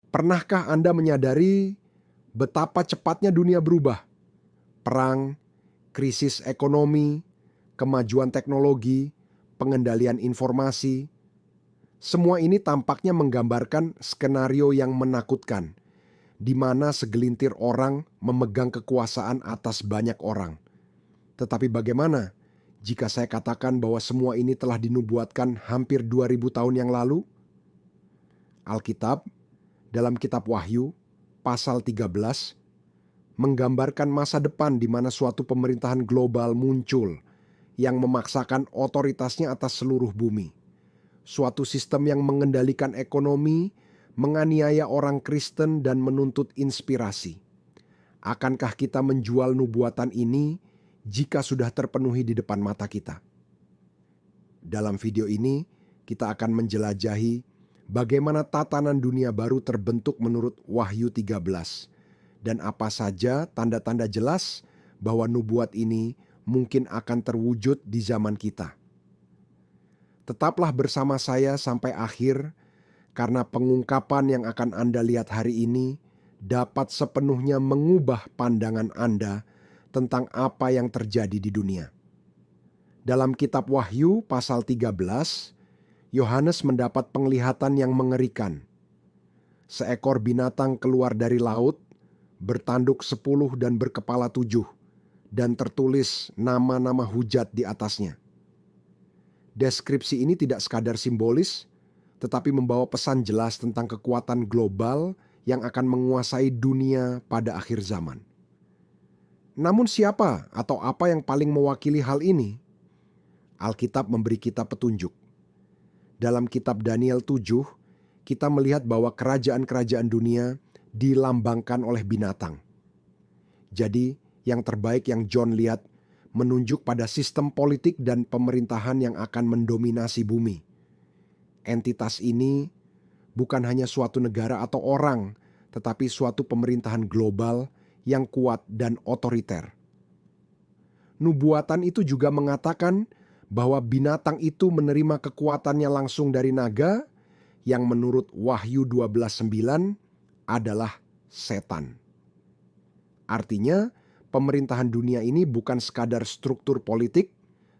Pernahkah Anda menyadari betapa cepatnya dunia berubah? Perang, krisis ekonomi, kemajuan teknologi, pengendalian informasi, semua ini tampaknya menggambarkan skenario yang menakutkan, di mana segelintir orang memegang kekuasaan atas banyak orang. Tetapi bagaimana jika saya katakan bahwa semua ini telah dinubuatkan hampir 2000 tahun yang lalu? Alkitab, dalam kitab Wahyu, pasal 13, menggambarkan masa depan di mana suatu pemerintahan global muncul yang memaksakan otoritasnya atas seluruh bumi. Suatu sistem yang mengendalikan ekonomi, menganiaya orang Kristen dan menuntut inspirasi. Akankah kita menjual nubuatan ini jika sudah terpenuhi di depan mata kita? Dalam video ini, kita akan menjelajahi bagaimana tatanan dunia baru terbentuk menurut Wahyu 13 dan apa saja tanda-tanda jelas bahwa nubuat ini mungkin akan terwujud di zaman kita. Tetaplah bersama saya sampai akhir, karena pengungkapan yang akan Anda lihat hari ini dapat sepenuhnya mengubah pandangan Anda tentang apa yang terjadi di dunia. Dalam kitab Wahyu pasal 13, Yohanes mendapat penglihatan yang mengerikan. Seekor binatang keluar dari laut, bertanduk 10 dan berkepala 7, dan tertulis nama-nama hujat di atasnya. Deskripsi ini tidak sekadar simbolis, tetapi membawa pesan jelas tentang kekuatan global yang akan menguasai dunia pada akhir zaman. Namun siapa atau apa yang paling mewakili hal ini? Alkitab memberi kita petunjuk. Dalam kitab Daniel 7, kita melihat bahwa kerajaan-kerajaan dunia dilambangkan oleh binatang. Jadi, yang terbaik yang John lihat menunjuk pada sistem politik dan pemerintahan yang akan mendominasi bumi. Entitas ini bukan hanya suatu negara atau orang, tetapi suatu pemerintahan global yang kuat dan otoriter. Nubuatan itu juga mengatakan bahwa binatang itu menerima kekuatannya langsung dari naga, yang menurut Wahyu 12:9 adalah setan. Artinya, pemerintahan dunia ini bukan sekadar struktur politik,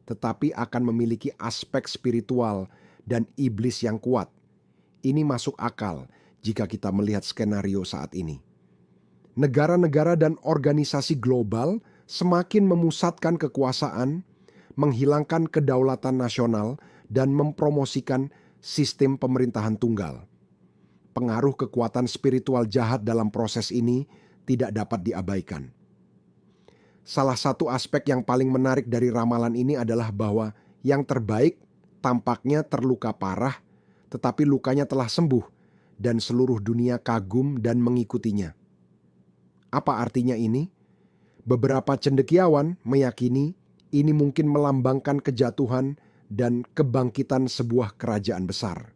tetapi akan memiliki aspek spiritual dan iblis yang kuat. Ini masuk akal jika kita melihat skenario saat ini. Negara-negara dan organisasi global semakin memusatkan kekuasaan, menghilangkan kedaulatan nasional, dan mempromosikan sistem pemerintahan tunggal. Pengaruh kekuatan spiritual jahat dalam proses ini tidak dapat diabaikan. Salah satu aspek yang paling menarik dari ramalan ini adalah bahwa yang terbaik tampaknya terluka parah, tetapi lukanya telah sembuh dan seluruh dunia kagum dan mengikutinya. Apa artinya ini? Beberapa cendekiawan meyakini ini mungkin melambangkan kejatuhan dan kebangkitan sebuah kerajaan besar.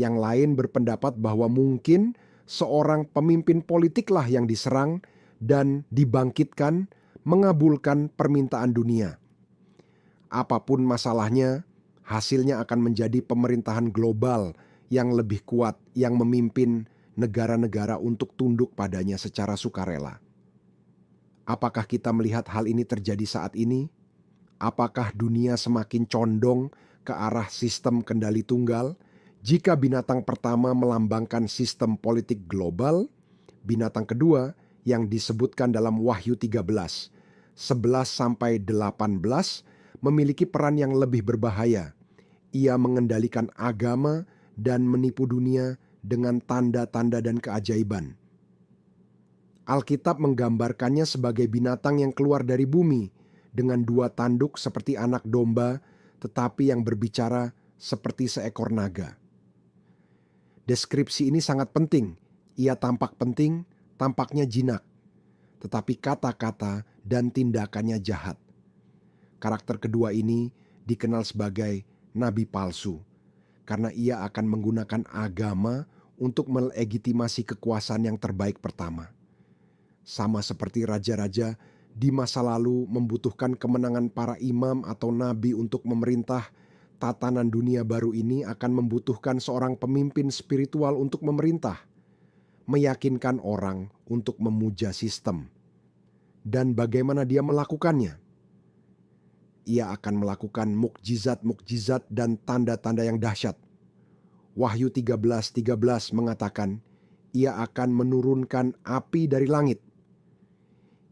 Yang lain berpendapat bahwa mungkin seorang pemimpin politiklah yang diserang dan dibangkitkan, mengabulkan permintaan dunia. Apapun masalahnya, hasilnya akan menjadi pemerintahan global yang lebih kuat yang memimpin negara-negara untuk tunduk padanya secara sukarela. Apakah kita melihat hal ini terjadi saat ini? Apakah dunia semakin condong ke arah sistem kendali tunggal? Jika binatang pertama melambangkan sistem politik global, binatang kedua yang disebutkan dalam Wahyu 13, 11-18 memiliki peran yang lebih berbahaya. Ia mengendalikan agama dan menipu dunia dengan tanda-tanda dan keajaiban. Alkitab menggambarkannya sebagai binatang yang keluar dari bumi dengan 2 tanduk seperti anak domba, tetapi yang berbicara seperti seekor naga. Deskripsi ini sangat penting. Ia tampak penting, tampaknya jinak, tetapi kata-kata dan tindakannya jahat. Karakter kedua ini dikenal sebagai nabi palsu, karena ia akan menggunakan agama untuk melegitimasi kekuasaan yang terbaik pertama. Sama seperti raja-raja di masa lalu membutuhkan kemenangan para imam atau nabi untuk memerintah, tatanan dunia baru ini akan membutuhkan seorang pemimpin spiritual untuk memerintah. meyakinkan orang untuk memuja sistem. Dan bagaimana dia melakukannya? Ia akan melakukan mukjizat-mukjizat dan tanda-tanda yang dahsyat. Wahyu 13:13 mengatakan, ia akan menurunkan api dari langit.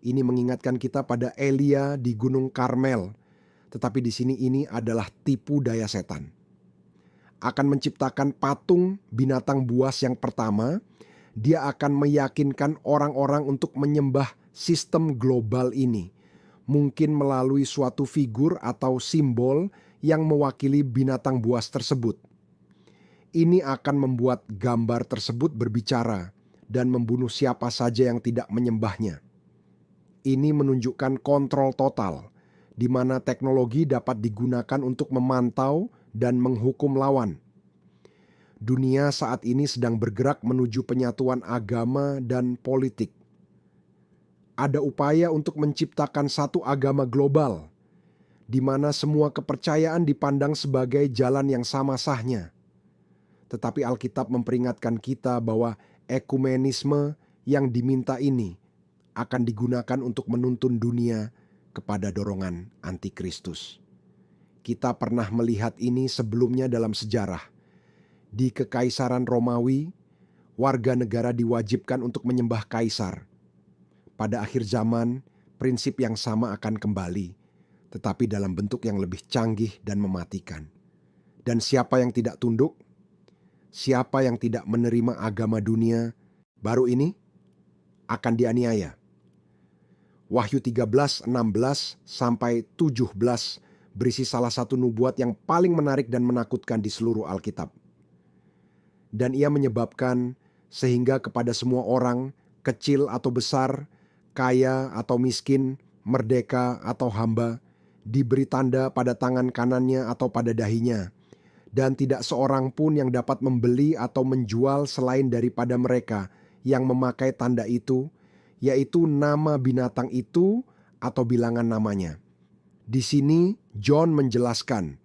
Ini mengingatkan kita pada Elia di Gunung Karmel, tetapi di sini ini adalah tipu daya setan. Akan menciptakan patung binatang buas yang pertama, dia akan meyakinkan orang-orang untuk menyembah sistem global ini, mungkin melalui suatu figur atau simbol yang mewakili binatang buas tersebut. Ini akan membuat gambar tersebut berbicara dan membunuh siapa saja yang tidak menyembahnya. Ini menunjukkan kontrol total, di mana teknologi dapat digunakan untuk memantau dan menghukum lawan. Dunia saat ini sedang bergerak menuju penyatuan agama dan politik. Ada upaya untuk menciptakan satu agama global, di mana semua kepercayaan dipandang sebagai jalan yang sama sahnya. Tetapi Alkitab memperingatkan kita bahwa ekumenisme yang diminta ini akan digunakan untuk menuntun dunia kepada dorongan antikristus. Kita pernah melihat ini sebelumnya dalam sejarah. Di Kekaisaran Romawi, warga negara diwajibkan untuk menyembah kaisar. Pada akhir zaman, prinsip yang sama akan kembali, tetapi dalam bentuk yang lebih canggih dan mematikan. Dan siapa yang tidak tunduk? Siapa yang tidak menerima agama dunia baru ini akan dianiaya. Wahyu 13:16 sampai 17 berisi salah satu nubuat yang paling menarik dan menakutkan di seluruh Alkitab. Dan ia menyebabkan sehingga kepada semua orang, kecil atau besar, kaya atau miskin, merdeka atau hamba, diberi tanda pada tangan kanannya atau pada dahinya. Dan tidak seorang pun yang dapat membeli atau menjual selain daripada mereka yang memakai tanda itu, yaitu nama binatang itu atau bilangan namanya. Di sini John menjelaskan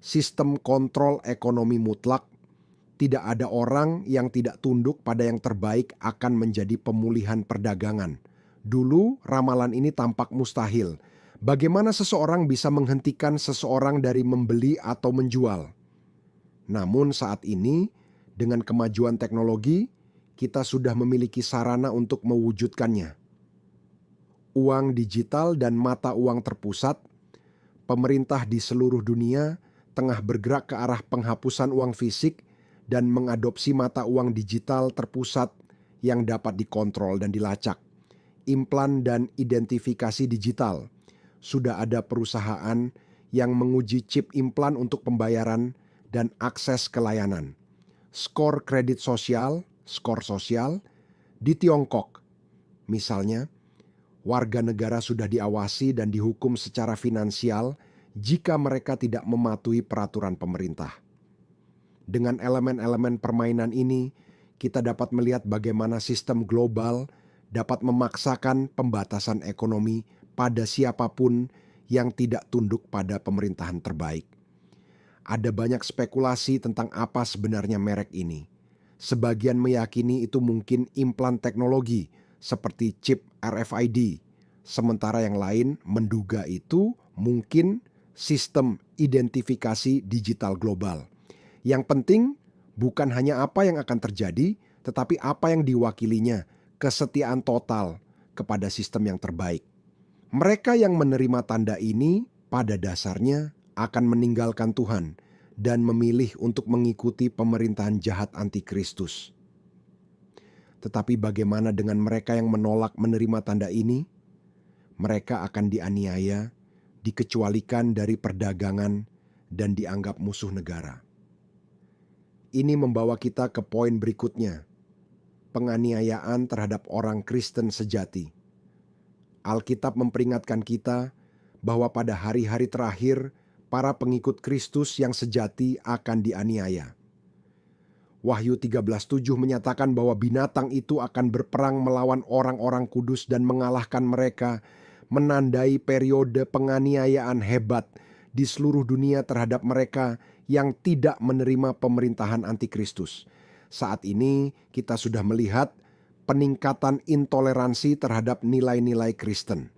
sistem kontrol ekonomi mutlak. Tidak ada orang yang tidak tunduk pada yang terbaik akan menjadi pemulihan perdagangan. Dulu ramalan ini tampak mustahil. Bagaimana seseorang bisa menghentikan seseorang dari membeli atau menjual? Namun saat ini, dengan kemajuan teknologi, kita sudah memiliki sarana untuk mewujudkannya. Uang digital dan mata uang terpusat, pemerintah di seluruh dunia tengah bergerak ke arah penghapusan uang fisik dan mengadopsi mata uang digital terpusat yang dapat dikontrol dan dilacak. Implan dan identifikasi digital. Sudah ada perusahaan yang menguji chip implan untuk pembayaran dan akses ke layanan. Skor kredit sosial, skor sosial, di Tiongkok. Misalnya, warga negara sudah diawasi dan dihukum secara finansial jika mereka tidak mematuhi peraturan pemerintah. Dengan elemen-elemen permainan ini, kita dapat melihat bagaimana sistem global dapat memaksakan pembatasan ekonomi pada siapapun yang tidak tunduk pada pemerintahan terbaik. Ada banyak spekulasi tentang apa sebenarnya merek ini. Sebagian meyakini itu mungkin implan teknologi seperti chip RFID, sementara yang lain menduga itu mungkin sistem identifikasi digital global. Yang penting bukan hanya apa yang akan terjadi, tetapi apa yang diwakilinya, kesetiaan total kepada sistem yang terbaik. Mereka yang menerima tanda ini pada dasarnya akan meninggalkan Tuhan dan memilih untuk mengikuti pemerintahan jahat antikristus. Tetapi bagaimana dengan mereka yang menolak menerima tanda ini? Mereka akan dianiaya, dikecualikan dari perdagangan, dan dianggap musuh negara. Ini membawa kita ke poin berikutnya, penganiayaan terhadap orang Kristen sejati. Alkitab memperingatkan kita bahwa pada hari-hari terakhir, para pengikut Kristus yang sejati akan dianiaya. Wahyu 13:7 menyatakan bahwa binatang itu akan berperang melawan orang-orang kudus dan mengalahkan mereka, menandai periode penganiayaan hebat di seluruh dunia terhadap mereka yang tidak menerima pemerintahan antikristus. Saat ini kita sudah melihat peningkatan intoleransi terhadap nilai-nilai Kristen.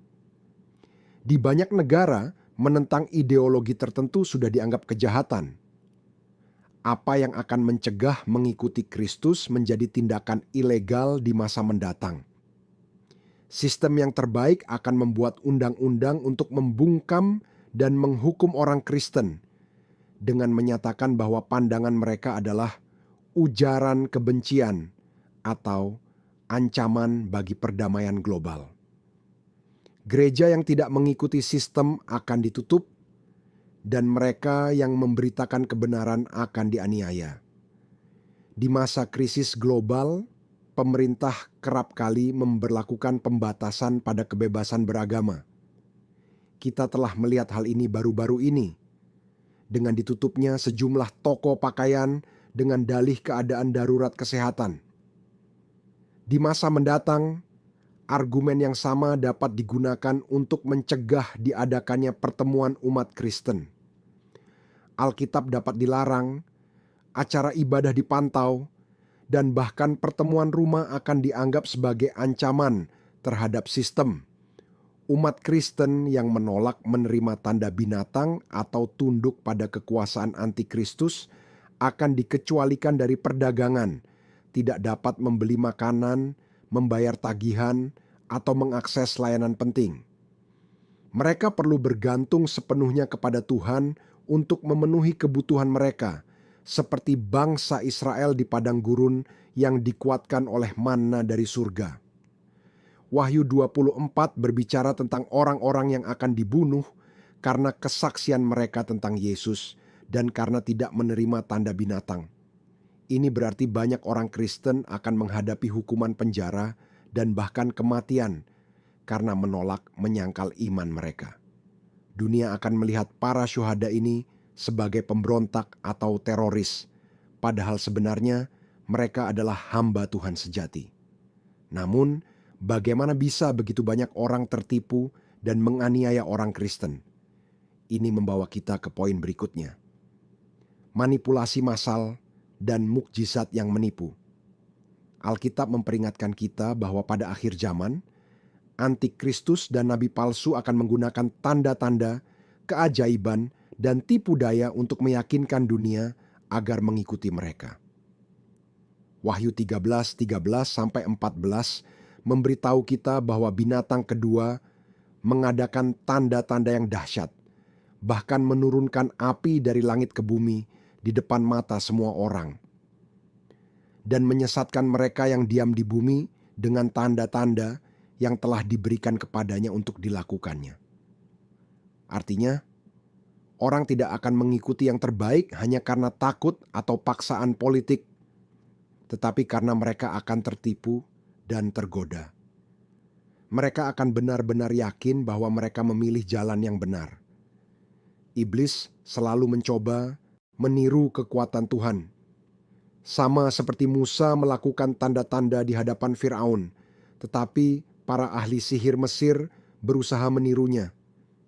Di banyak negara, menentang ideologi tertentu sudah dianggap kejahatan. Apa yang akan mencegah mengikuti Kristus menjadi tindakan ilegal di masa mendatang. Sistem yang terbaik akan membuat undang-undang untuk membungkam dan menghukum orang Kristen dengan menyatakan bahwa pandangan mereka adalah ujaran kebencian atau ancaman bagi perdamaian global. Gereja yang tidak mengikuti sistem akan ditutup dan mereka yang memberitakan kebenaran akan dianiaya. Di masa krisis global, pemerintah kerap kali memberlakukan pembatasan pada kebebasan beragama. Kita telah melihat hal ini baru-baru ini, dengan ditutupnya sejumlah toko pakaian dengan dalih keadaan darurat kesehatan. Di masa mendatang, argumen yang sama dapat digunakan untuk mencegah diadakannya pertemuan umat Kristen. Alkitab dapat dilarang, acara ibadah dipantau, dan bahkan pertemuan rumah akan dianggap sebagai ancaman terhadap sistem. Umat Kristen yang menolak menerima tanda binatang atau tunduk pada kekuasaan antikristus akan dikecualikan dari perdagangan, tidak dapat membeli makanan, membayar tagihan, atau mengakses layanan penting. Mereka perlu bergantung sepenuhnya kepada Tuhan untuk memenuhi kebutuhan mereka, seperti bangsa Israel di padang gurun yang dikuatkan oleh manna dari surga. Wahyu 24 berbicara tentang orang-orang yang akan dibunuh karena kesaksian mereka tentang Yesus dan karena tidak menerima tanda binatang. Ini berarti banyak orang Kristen akan menghadapi hukuman penjara dan bahkan kematian karena menolak menyangkal iman mereka. Dunia akan melihat para syuhada ini sebagai pemberontak atau teroris, padahal sebenarnya mereka adalah hamba Tuhan sejati. Namun, bagaimana bisa begitu banyak orang tertipu dan menganiaya orang Kristen? Ini membawa kita ke poin berikutnya. Manipulasi massal dan mukjizat yang menipu. Alkitab memperingatkan kita bahwa pada akhir zaman, antikristus dan nabi palsu akan menggunakan tanda-tanda, keajaiban, dan tipu daya untuk meyakinkan dunia agar mengikuti mereka. Wahyu 13:13-14 memberitahu kita bahwa binatang kedua mengadakan tanda-tanda yang dahsyat, bahkan menurunkan api dari langit ke bumi di depan mata semua orang, dan menyesatkan mereka yang diam di bumi dengan tanda-tanda yang telah diberikan kepadanya untuk dilakukannya. Artinya, orang tidak akan mengikuti yang terbaik hanya karena takut atau paksaan politik, tetapi karena mereka akan tertipu dan tergoda. Mereka akan benar-benar yakin bahwa mereka memilih jalan yang benar. Iblis selalu mencoba meniru kekuatan Tuhan. Sama seperti Musa melakukan tanda-tanda di hadapan Firaun, tetapi para ahli sihir Mesir berusaha menirunya.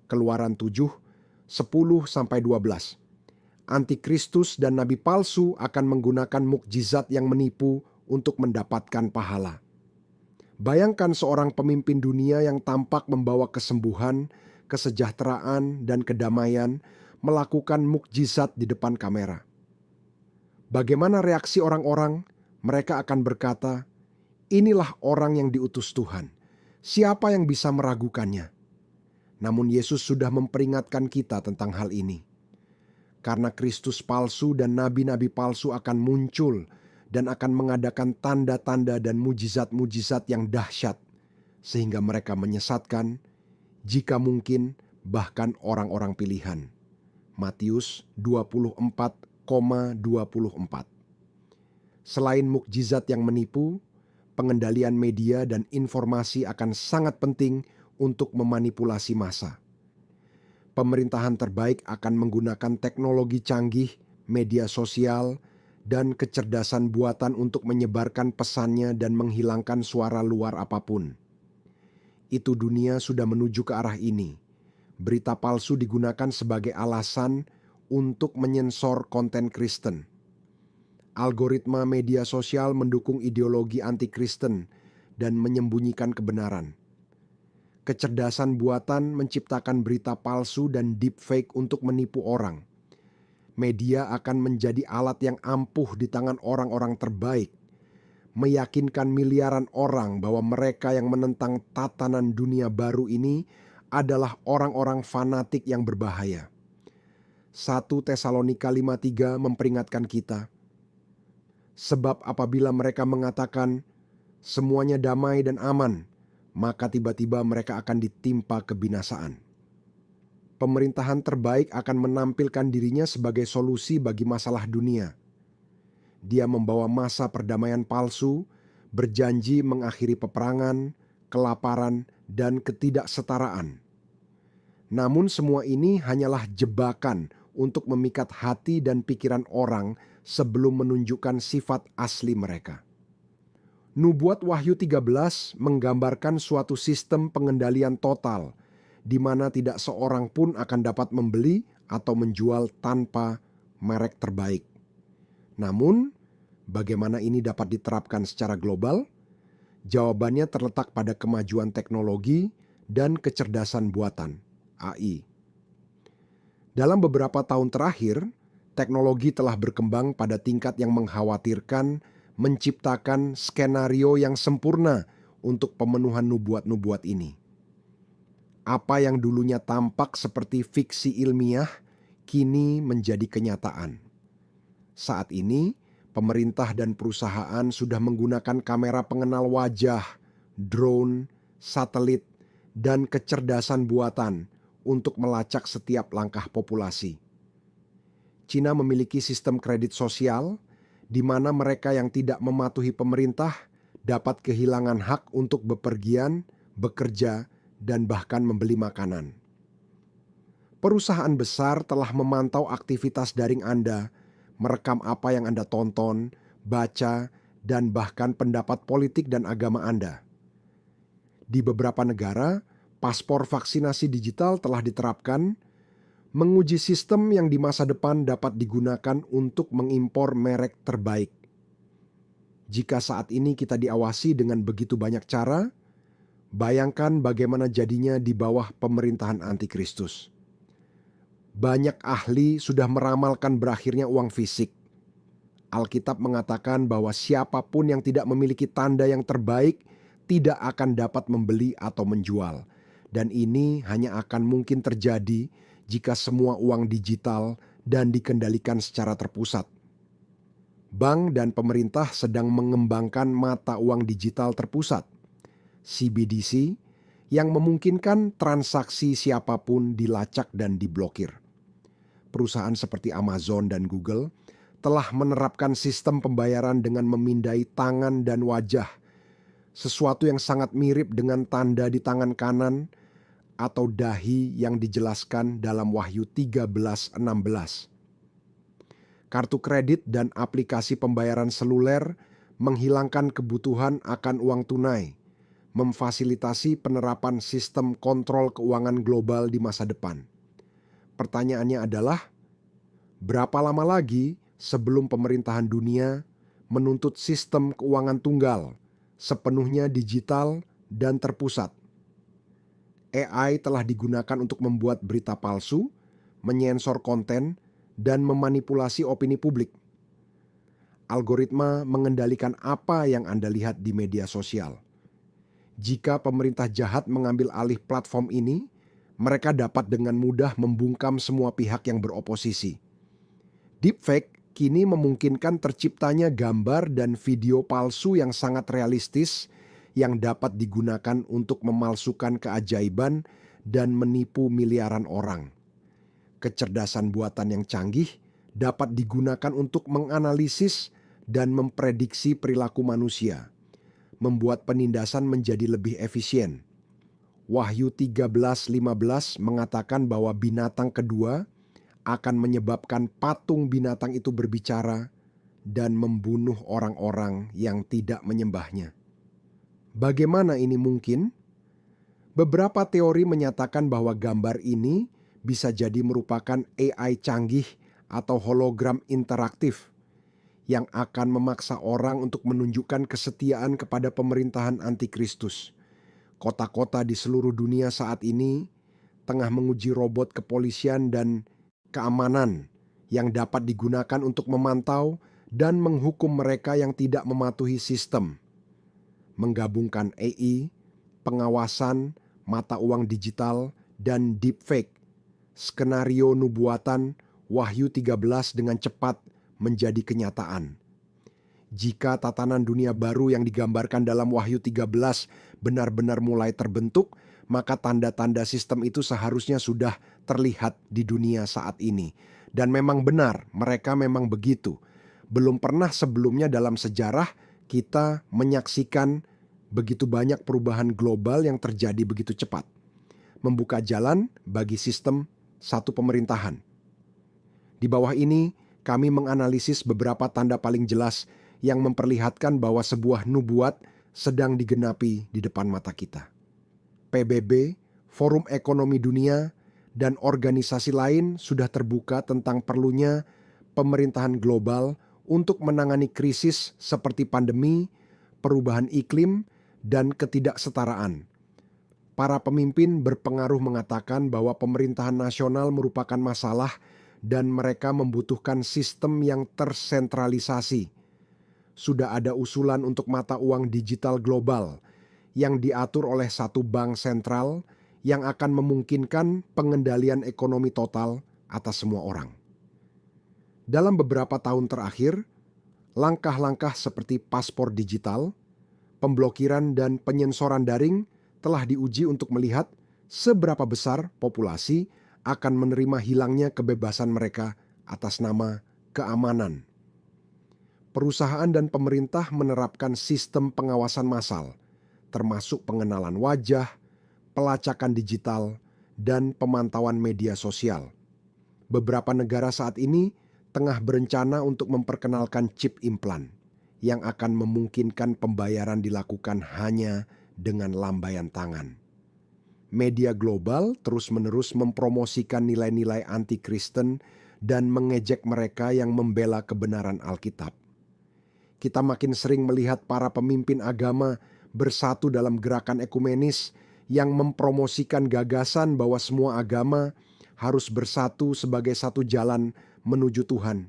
Keluaran 7:10-12. Antikristus dan nabi palsu akan menggunakan mukjizat yang menipu untuk mendapatkan pahala. Bayangkan seorang pemimpin dunia yang tampak membawa kesembuhan, kesejahteraan, dan kedamaian melakukan mukjizat di depan kamera. Bagaimana reaksi orang-orang? Mereka akan berkata, "Inilah orang yang diutus Tuhan. Siapa yang bisa meragukannya?" Namun Yesus sudah memperingatkan kita tentang hal ini. Karena Kristus palsu dan nabi-nabi palsu akan muncul dan akan mengadakan tanda-tanda dan mujizat-mujizat yang dahsyat, sehingga mereka menyesatkan, jika mungkin bahkan orang-orang pilihan. Matius 24,24. Selain mukjizat yang menipu, pengendalian media dan informasi akan sangat penting untuk memanipulasi massa. Pemerintahan terbaik akan menggunakan teknologi canggih, media sosial, dan kecerdasan buatan untuk menyebarkan pesannya dan menghilangkan suara luar apapun. Itu dunia sudah menuju ke arah ini. Berita palsu digunakan sebagai alasan untuk menyensor konten Kristen. Algoritma media sosial mendukung ideologi anti-Kristen dan menyembunyikan kebenaran. Kecerdasan buatan menciptakan berita palsu dan deepfake untuk menipu orang. Media akan menjadi alat yang ampuh di tangan orang-orang terbaik, meyakinkan miliaran orang bahwa mereka yang menentang tatanan dunia baru ini adalah orang-orang fanatik yang berbahaya. 1 Tesalonika 5:3 memperingatkan kita, sebab apabila mereka mengatakan semuanya damai dan aman, maka tiba-tiba mereka akan ditimpa kebinasaan. Pemerintahan terbaik akan menampilkan dirinya sebagai solusi bagi masalah dunia. Dia membawa masa perdamaian palsu, berjanji mengakhiri peperangan, kelaparan, dan ketidaksetaraan. Namun semua ini hanyalah jebakan untuk memikat hati dan pikiran orang sebelum menunjukkan sifat asli mereka. Nubuat Wahyu 13 menggambarkan suatu sistem pengendalian total di mana tidak seorang pun akan dapat membeli atau menjual tanpa merek terbaik. Namun, bagaimana ini dapat diterapkan secara global? Jawabannya terletak pada kemajuan teknologi dan kecerdasan buatan, AI. Dalam beberapa tahun terakhir, teknologi telah berkembang pada tingkat yang mengkhawatirkan, menciptakan skenario yang sempurna untuk pemenuhan nubuat-nubuat ini. Apa yang dulunya tampak seperti fiksi ilmiah, kini menjadi kenyataan. Saat ini, pemerintah dan perusahaan sudah menggunakan kamera pengenal wajah, drone, satelit, dan kecerdasan buatan untuk melacak setiap langkah populasi. Cina memiliki sistem kredit sosial, di mana mereka yang tidak mematuhi pemerintah dapat kehilangan hak untuk bepergian, bekerja, dan bahkan membeli makanan. Perusahaan besar telah memantau aktivitas daring Anda, merekam apa yang Anda tonton, baca, dan bahkan pendapat politik dan agama Anda. Di beberapa negara, paspor vaksinasi digital telah diterapkan, menguji sistem yang di masa depan dapat digunakan untuk mengimpor merek terbaik. Jika saat ini kita diawasi dengan begitu banyak cara, bayangkan bagaimana jadinya di bawah pemerintahan antikristus. Banyak ahli sudah meramalkan berakhirnya uang fisik. Alkitab mengatakan bahwa siapapun yang tidak memiliki tanda yang terbaik tidak akan dapat membeli atau menjual. Dan ini hanya akan mungkin terjadi jika semua uang digital dan dikendalikan secara terpusat. Bank dan pemerintah sedang mengembangkan mata uang digital terpusat, CBDC, yang memungkinkan transaksi siapapun dilacak dan diblokir. Perusahaan seperti Amazon dan Google telah menerapkan sistem pembayaran dengan memindai tangan dan wajah, sesuatu yang sangat mirip dengan tanda di tangan kanan atau dahi yang dijelaskan dalam Wahyu 13:16. Kartu kredit dan aplikasi pembayaran seluler menghilangkan kebutuhan akan uang tunai, memfasilitasi penerapan sistem kontrol keuangan global di masa depan. Pertanyaannya adalah, berapa lama lagi sebelum pemerintahan dunia menuntut sistem keuangan tunggal, sepenuhnya digital dan terpusat? AI telah digunakan untuk membuat berita palsu, menyensor konten, dan memanipulasi opini publik. Algoritma mengendalikan apa yang Anda lihat di media sosial. Jika pemerintah jahat mengambil alih platform ini, mereka dapat dengan mudah membungkam semua pihak yang beroposisi. Deepfake kini memungkinkan terciptanya gambar dan video palsu yang sangat realistis yang dapat digunakan untuk memalsukan keajaiban dan menipu miliaran orang. Kecerdasan buatan yang canggih dapat digunakan untuk menganalisis dan memprediksi perilaku manusia, membuat penindasan menjadi lebih efisien. Wahyu 13:15 mengatakan bahwa binatang kedua akan menyebabkan patung binatang itu berbicara dan membunuh orang-orang yang tidak menyembahnya. Bagaimana ini mungkin? Beberapa teori menyatakan bahwa gambar ini bisa jadi merupakan AI canggih atau hologram interaktif yang akan memaksa orang untuk menunjukkan kesetiaan kepada pemerintahan antikristus. Kota-kota di seluruh dunia saat ini tengah menguji robot kepolisian dan keamanan yang dapat digunakan untuk memantau dan menghukum mereka yang tidak mematuhi sistem. Menggabungkan AI, pengawasan, mata uang digital, dan deepfake, skenario nubuatan Wahyu 13 dengan cepat menjadi kenyataan. Jika tatanan dunia baru yang digambarkan dalam Wahyu 13 benar-benar mulai terbentuk, maka tanda-tanda sistem itu seharusnya sudah terlihat di dunia saat ini. Dan memang benar, mereka memang begitu. Belum pernah sebelumnya dalam sejarah kita menyaksikan begitu banyak perubahan global yang terjadi begitu cepat. Membuka jalan bagi sistem satu pemerintahan. Di bawah ini, kami menganalisis beberapa tanda paling jelas yang memperlihatkan bahwa sebuah nubuat sedang digenapi di depan mata kita. PBB, Forum Ekonomi Dunia, dan organisasi lain sudah terbuka tentang perlunya pemerintahan global untuk menangani krisis seperti pandemi, perubahan iklim, dan ketidaksetaraan. Para pemimpin berpengaruh mengatakan bahwa pemerintahan nasional merupakan masalah dan mereka membutuhkan sistem yang tersentralisasi. Sudah ada usulan untuk mata uang digital global yang diatur oleh satu bank sentral yang akan memungkinkan pengendalian ekonomi total atas semua orang. Dalam beberapa tahun terakhir, langkah-langkah seperti paspor digital, pemblokiran dan penyensoran daring telah diuji untuk melihat seberapa besar populasi akan menerima hilangnya kebebasan mereka atas nama keamanan. Perusahaan dan pemerintah menerapkan sistem pengawasan massal, termasuk pengenalan wajah, pelacakan digital, dan pemantauan media sosial. Beberapa negara saat ini tengah berencana untuk memperkenalkan chip implan yang akan memungkinkan pembayaran dilakukan hanya dengan lambaian tangan. Media global terus-menerus mempromosikan nilai-nilai anti-Kristen dan mengejek mereka yang membela kebenaran Alkitab. Kita makin sering melihat para pemimpin agama bersatu dalam gerakan ekumenis yang mempromosikan gagasan bahwa semua agama harus bersatu sebagai satu jalan menuju Tuhan.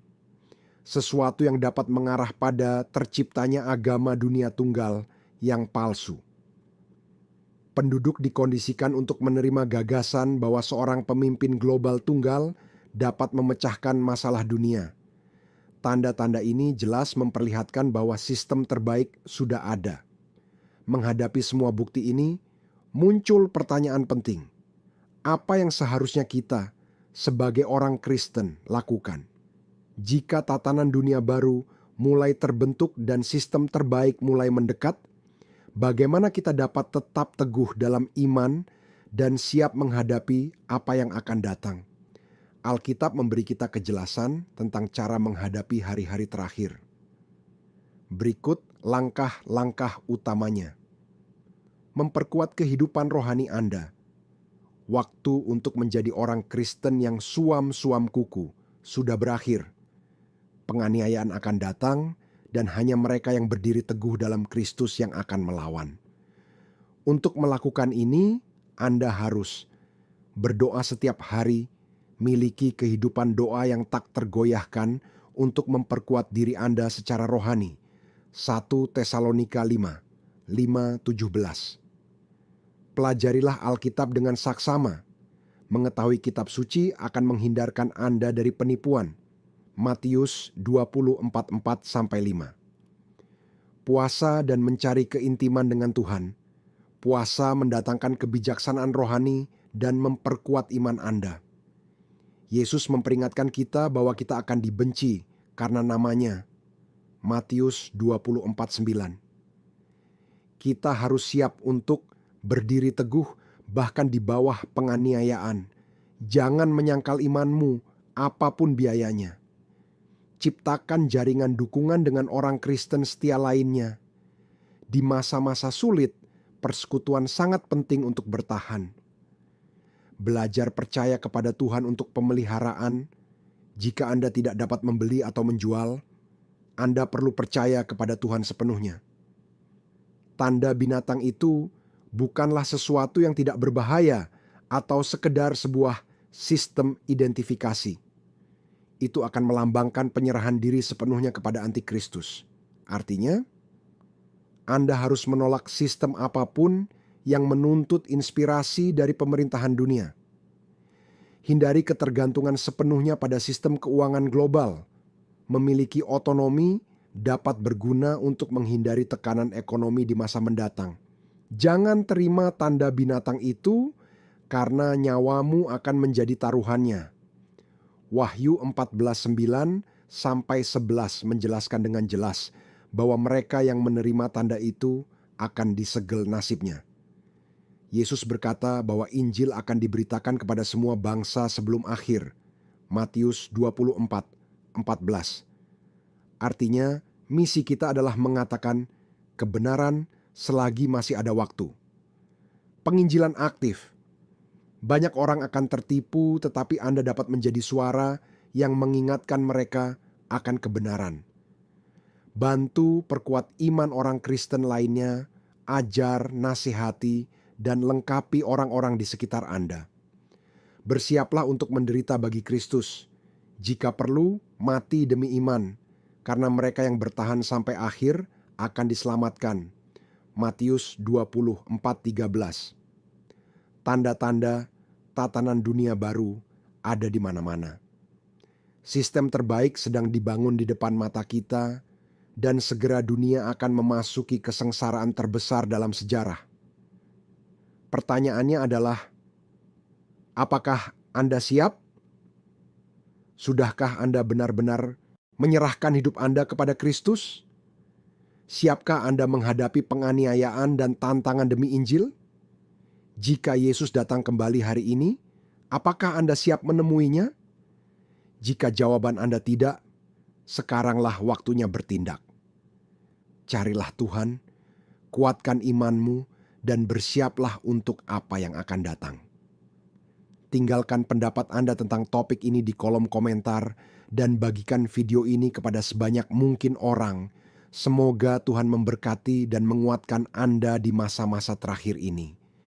Sesuatu yang dapat mengarah pada terciptanya agama dunia tunggal yang palsu. Penduduk dikondisikan untuk menerima gagasan bahwa seorang pemimpin global tunggal dapat memecahkan masalah dunia. Tanda-tanda ini jelas memperlihatkan bahwa sistem terbaik sudah ada. Menghadapi semua bukti ini, muncul pertanyaan penting. Apa yang seharusnya kita sebagai orang Kristen lakukan? Jika tatanan dunia baru mulai terbentuk dan sistem terbaik mulai mendekat, bagaimana kita dapat tetap teguh dalam iman dan siap menghadapi apa yang akan datang? Alkitab memberi kita kejelasan tentang cara menghadapi hari-hari terakhir. Berikut langkah-langkah utamanya. Memperkuat kehidupan rohani Anda. Waktu untuk menjadi orang Kristen yang suam-suam kuku sudah berakhir. Penganiayaan akan datang dan hanya mereka yang berdiri teguh dalam Kristus yang akan melawan. Untuk melakukan ini, Anda harus berdoa setiap hari, miliki kehidupan doa yang tak tergoyahkan untuk memperkuat diri Anda secara rohani. 1 Tesalonika 5:17. Pelajarilah Alkitab dengan saksama. Mengetahui kitab suci akan menghindarkan Anda dari penipuan. Matius 20:4-5. Puasa dan mencari keintiman dengan Tuhan. Puasa mendatangkan kebijaksanaan rohani dan memperkuat iman Anda. Yesus memperingatkan kita bahwa kita akan dibenci karena namanya. Matius 24:9. Kita harus siap untuk berdiri teguh bahkan di bawah penganiayaan. Jangan menyangkal imanmu apapun biayanya. Ciptakan jaringan dukungan dengan orang Kristen setia lainnya. Di masa-masa sulit, persekutuan sangat penting untuk bertahan. Belajar percaya kepada Tuhan untuk pemeliharaan. Jika Anda tidak dapat membeli atau menjual, Anda perlu percaya kepada Tuhan sepenuhnya. Tanda binatang itu bukanlah sesuatu yang tidak berbahaya atau sekedar sebuah sistem identifikasi. Itu akan melambangkan penyerahan diri sepenuhnya kepada antikristus. Artinya, Anda harus menolak sistem apapun yang menuntut inspirasi dari pemerintahan dunia. Hindari ketergantungan sepenuhnya pada sistem keuangan global. Memiliki otonomi dapat berguna untuk menghindari tekanan ekonomi di masa mendatang. Jangan terima tanda binatang itu karena nyawamu akan menjadi taruhannya. Wahyu 14:9 sampai 11 menjelaskan dengan jelas bahwa mereka yang menerima tanda itu akan disegel nasibnya. Yesus berkata bahwa Injil akan diberitakan kepada semua bangsa sebelum akhir. Matius 24:14. Artinya, misi kita adalah mengatakan kebenaran selagi masih ada waktu. Penginjilan aktif. Banyak orang akan tertipu, tetapi Anda dapat menjadi suara yang mengingatkan mereka akan kebenaran. Bantu perkuat iman orang Kristen lainnya, ajar, nasihati, dan lengkapi orang-orang di sekitar Anda. Bersiaplah untuk menderita bagi Kristus. Jika perlu, mati demi iman, karena mereka yang bertahan sampai akhir akan diselamatkan. Matius 24:13. Tanda-tanda tatanan dunia baru ada di mana-mana. Sistem terbaik sedang dibangun di depan mata kita, dan segera dunia akan memasuki kesengsaraan terbesar dalam sejarah. Pertanyaannya adalah, apakah Anda siap? Sudahkah Anda benar-benar menyerahkan hidup Anda kepada Kristus? Siapkah Anda menghadapi penganiayaan dan tantangan demi Injil? Jika Yesus datang kembali hari ini, apakah Anda siap menemuinya? Jika jawaban Anda tidak, sekaranglah waktunya bertindak. Carilah Tuhan, kuatkan imanmu, dan bersiaplah untuk apa yang akan datang. Tinggalkan pendapat Anda tentang topik ini di kolom komentar dan bagikan video ini kepada sebanyak mungkin orang. Semoga Tuhan memberkati dan menguatkan Anda di masa-masa terakhir ini.